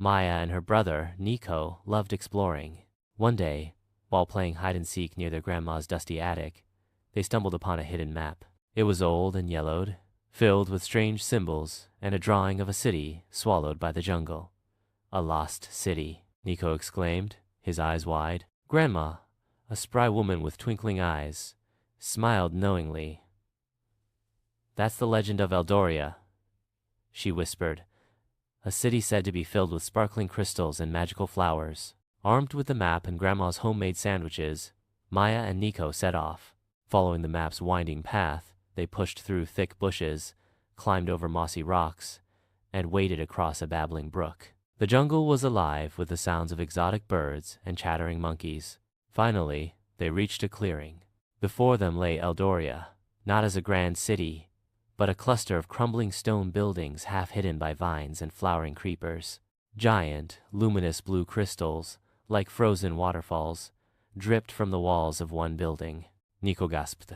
Maya and her brother, Nico, loved exploring. One day, while playing hide-and-seek near their grandma's dusty attic, they stumbled upon a hidden map. It was old and yellowed, filled with strange symbols and a drawing of a city swallowed by the jungle. "A lost city," Nico exclaimed, his eyes wide. Grandma, a spry woman with twinkling eyes, smiled knowingly. "That's the legend of Eldoria," she whispered, "a city said to be filled with sparkling crystals and magical flowers." Armed with the map and Grandma's homemade sandwiches, Maya and Nico set off. Following the map's winding path, they pushed through thick bushes, climbed over mossy rocks, and waded across a babbling brook. The jungle was alive with the sounds of exotic birds and chattering monkeys. Finally, they reached a clearing. Before them lay Eldoria, not as a grand city, but a cluster of crumbling stone buildings half hidden by vines and flowering creepers. Giant, luminous blue crystals, like frozen waterfalls, dripped from the walls of one building. Nico gasped.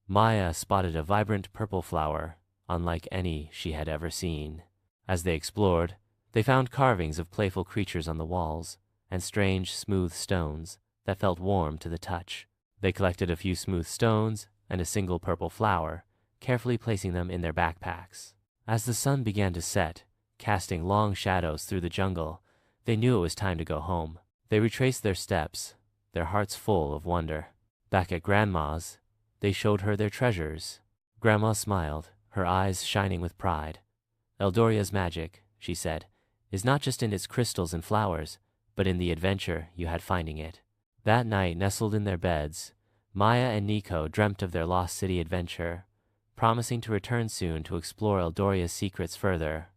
Maya spotted a vibrant purple flower, unlike any she had ever seen. As they explored, they found carvings of playful creatures on the walls, and strange, smooth stones that felt warm to the touch. They collected a few smooth stones and a single purple flower, carefully placing them in their backpacks. As the sun began to set, casting long shadows through the jungle, they knew it was time to go home. They retraced their steps, their hearts full of wonder. Back at Grandma's, they showed her their treasures. Grandma smiled, her eyes shining with pride. "Eldoria's magic," she said, "is not just in its crystals and flowers, but in the adventure you had finding it." That night, nestled in their beds, Maya and Nico dreamt of their lost city adventure, promising to return soon to explore Eldoria's secrets further.